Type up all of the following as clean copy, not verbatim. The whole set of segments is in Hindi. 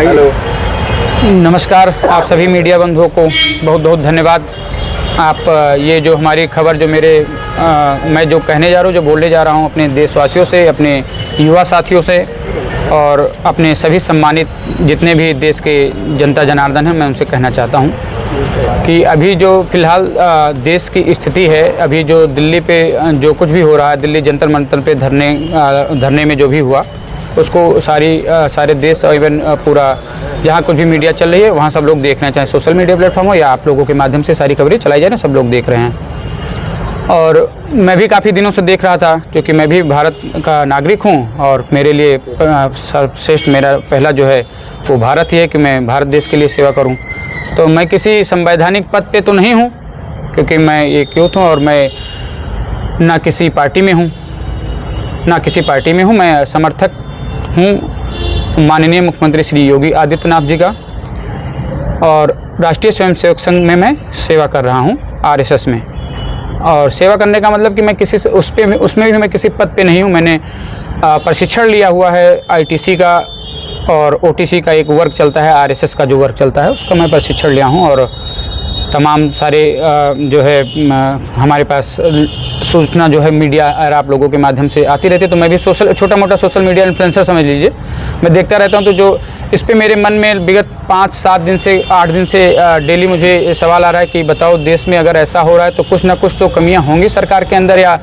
बताइए। नमस्कार, आप सभी मीडिया बंधुओं को बहुत बहुत धन्यवाद। आप ये जो हमारी खबर जो मैं जो कहने जा रहा हूँ, जो बोलने जा रहा हूँ अपने देशवासियों से, अपने युवा साथियों से और अपने सभी सम्मानित जितने भी देश के जनता जनार्दन हैं, मैं उनसे कहना चाहता हूँ कि अभी जो फ़िलहाल देश की स्थिति है, अभी जो दिल्ली पे जो कुछ भी हो रहा है, दिल्ली जंतर मंतर पे धरने में जो भी हुआ, उसको सारे देश और इवन पूरा जहाँ कुछ भी मीडिया चल रही है वहाँ सब लोग देख रहे हैं, चाहे सोशल मीडिया प्लेटफॉर्म हो या आप लोगों के माध्यम से सारी खबरें चलाई जाए ना, सब लोग देख रहे हैं। और मैं भी काफ़ी दिनों से देख रहा था, क्योंकि मैं भी भारत का नागरिक हूँ और मेरे लिए सर्वश्रेष्ठ मेरा पहला जो है वो भारत ही है कि मैं भारत देश के लिए सेवा करूँ। तो मैं किसी संवैधानिक पद पे तो नहीं हूँ, क्योंकि मैं एक यूथ हूँ और मैं ना किसी पार्टी में हूँ, मैं समर्थक हूँ माननीय मुख्यमंत्री श्री योगी आदित्यनाथ जी का, और राष्ट्रीय स्वयंसेवक संघ में मैं सेवा कर रहा हूँ, आरएसएस में। और सेवा करने का मतलब कि मैं उसमें भी मैं किसी पद पे नहीं हूँ। मैंने प्रशिक्षण लिया हुआ है आईटीसी का और ओटीसी का, एक वर्क चलता है आरएसएस का जो वर्क चलता है उसका मैं प्रशिक्षण लिया हूँ। और तमाम सारे जो है हमारे पास सूचना जो है मीडिया और आप लोगों के माध्यम से आती रहती है, तो मैं भी छोटा मोटा सोशल मीडिया इन्फ्लुएंसर समझ लीजिए, मैं देखता रहता हूं। तो जो इस पे मेरे मन में विगत 5-7 दिन से 8 दिन से डेली मुझे सवाल आ रहा है कि बताओ, देश में अगर ऐसा हो रहा है तो कुछ ना कुछ तो कमियां होंगी सरकार के अंदर या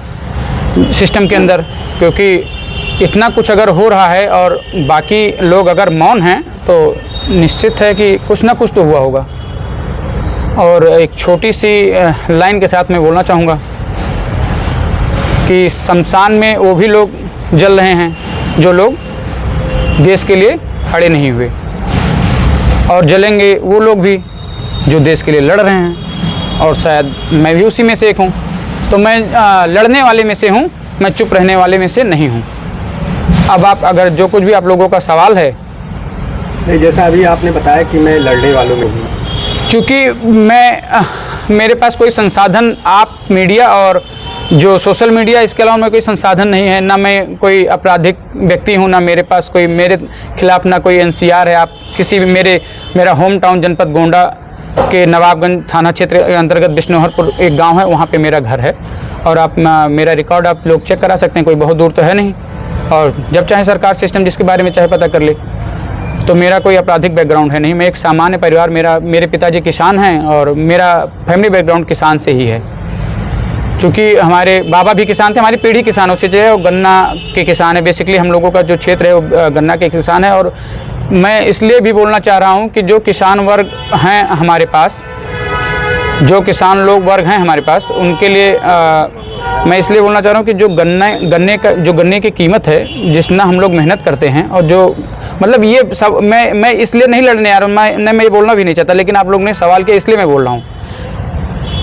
सिस्टम के अंदर, क्योंकि इतना कुछ अगर हो रहा है और बाकी लोग अगर मौन हैं तो निश्चित है कि कुछ ना कुछ तो हुआ होगा। और एक छोटी सी लाइन के साथ मैं बोलना चाहूँगा कि शमशान में वो भी लोग जल रहे हैं जो लोग देश के लिए खड़े नहीं हुए, और जलेंगे वो लोग भी जो देश के लिए लड़ रहे हैं, और शायद मैं भी उसी में से एक हूँ। तो मैं लड़ने वाले में से हूँ, मैं चुप रहने वाले में से नहीं हूँ। अब आप अगर जो कुछ भी आप लोगों का सवाल है, जैसा अभी आपने बताया कि मैं लड़ने वालों में हूँ, क्योंकि मेरे पास कोई संसाधन, आप मीडिया और जो सोशल मीडिया, इसके अलावा मैं कोई संसाधन नहीं है, ना मैं कोई आपराधिक व्यक्ति हूँ, ना मेरे पास कोई मेरे खिलाफ ना कोई एनसीआर है। आप किसी भी मेरा होम टाउन जनपद गोंडा के नवाबगंज थाना क्षेत्र के अंतर्गत बिश्नोहरपुर एक गांव है, वहाँ पे मेरा घर है, और आप मेरा रिकॉर्ड आप लोग चेक करा सकते हैं, कोई बहुत दूर तो है नहीं। और जब चाहे सरकार सिस्टम जिसके बारे में चाहे पता कर ले। तो मेरा कोई आपराधिक बैकग्राउंड है नहीं, मैं एक सामान्य परिवार, मेरे पिताजी किसान हैं और मेरा फैमिली बैकग्राउंड किसान से ही है, क्योंकि हमारे बाबा भी किसान थे, हमारी पीढ़ी किसानों से जो है वो गन्ना के किसान है। बेसिकली हम लोगों का जो क्षेत्र है वो गन्ना के किसान है। और मैं इसलिए भी बोलना चाह रहा हूँ कि जो किसान वर्ग हैं हमारे पास, जो किसान लोग वर्ग हैं हमारे पास, उनके लिए मैं इसलिए बोलना चाह रहा हूँ कि जो गन्ने की कीमत है, जितना हम लोग मेहनत करते हैं, और जो मतलब ये सब मैं इसलिए नहीं लड़ने आ रहा हूँ, मैं ये बोलना भी नहीं चाहता, लेकिन आप लोग ने सवाल किया इसलिए मैं बोल रहा हूँ,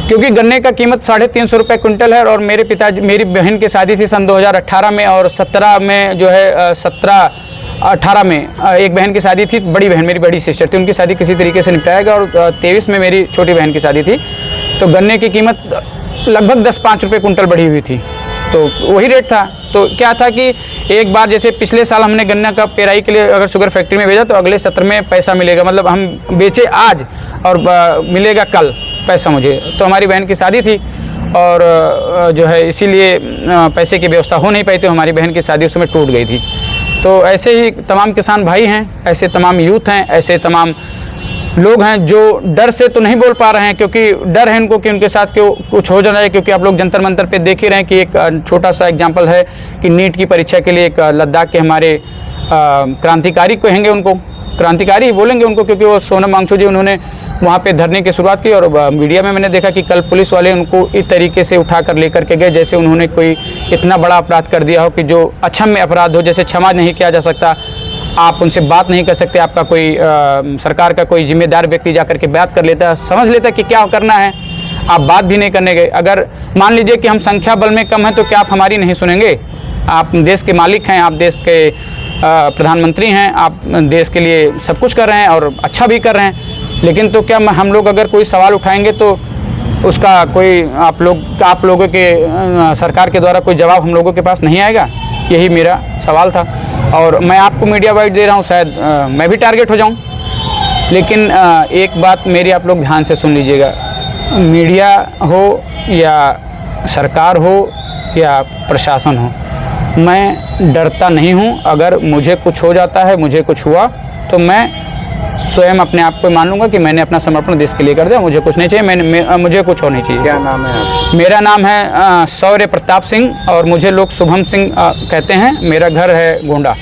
क्योंकि गन्ने का कीमत 350 रुपये क्विंटल है। और मेरी बहन की शादी थी सन 2018 में, और 17 में जो है 17-18 में एक बहन की शादी थी, बड़ी बहन मेरी बड़ी सिस्टर थी, उनकी शादी किसी तरीके से निपटाया गया, और 23 में मेरी छोटी बहन की शादी थी। तो गन्ने की कीमत लगभग 10-5 रुपये कुंटल बढ़ी हुई थी, तो वही रेट था। तो क्या था कि एक बार जैसे पिछले साल हमने गन्ना का पेराई के लिए अगर शुगर फैक्ट्री में भेजा, तो अगले सत्र में पैसा मिलेगा, मतलब हम बेचे आज और मिलेगा कल पैसा मुझे। तो हमारी बहन की शादी थी और जो है इसीलिए पैसे की व्यवस्था हो नहीं पाई, तो हमारी बहन की शादी उस समय टूट गई थी। तो ऐसे ही तमाम किसान भाई हैं, ऐसे तमाम यूथ हैं, ऐसे तमाम लोग हैं जो डर से तो नहीं बोल पा रहे हैं, क्योंकि डर है उनको कि उनके साथ क्यों कुछ हो जाए। क्योंकि आप लोग जंतर मंतर पे देख ही रहे हैं कि एक छोटा सा एग्जांपल है कि नीट की परीक्षा के लिए एक लद्दाख के हमारे क्रांतिकारी कहेंगे, उनको क्रांतिकारी बोलेंगे उनको, क्योंकि वो सोनम वांगचुक जी उन्होंने वहाँ पे धरने की शुरुआत की। और मीडिया में मैंने देखा कि कल पुलिस वाले उनको इस तरीके से उठा कर लेकर के गए जैसे उन्होंने कोई इतना बड़ा अपराध कर दिया हो कि जो अक्षम्य अपराध हो, जैसे क्षमा नहीं किया जा सकता, आप उनसे बात नहीं कर सकते, आपका कोई सरकार का कोई जिम्मेदार व्यक्ति जाकर के बात कर लेता, समझ लेता कि क्या करना है, आप बात भी नहीं करने गए। अगर मान लीजिए कि हम संख्या बल में कम हैं, तो क्या आप हमारी नहीं सुनेंगे? आप देश के मालिक हैं, आप देश के प्रधानमंत्री हैं, आप देश के लिए सब कुछ कर रहे हैं और अच्छा भी कर रहे हैं, लेकिन तो क्या हम लोग अगर कोई सवाल उठाएंगे तो उसका कोई आप लोगों के सरकार के द्वारा कोई जवाब हम लोगों के पास नहीं आएगा? यही मेरा सवाल था और मैं आपको मीडिया वाइड दे रहा हूँ, शायद मैं भी टारगेट हो जाऊँ। लेकिन एक बात मेरी आप लोग ध्यान से सुन लीजिएगा, मीडिया हो या सरकार हो या प्रशासन हो, मैं डरता नहीं हूँ। अगर मुझे कुछ हो जाता है, मुझे कुछ हुआ, तो मैं स्वयं अपने आप को मान लूँगा कि मैंने अपना समर्पण देश के लिए कर दिया, मुझे कुछ नहीं चाहिए, मुझे कुछ और नहीं चाहिए। क्या नाम है आपका? मेरा नाम है शौर्य प्रताप सिंह और मुझे लोग शुभम सिंह कहते हैं। मेरा घर है गोंडा।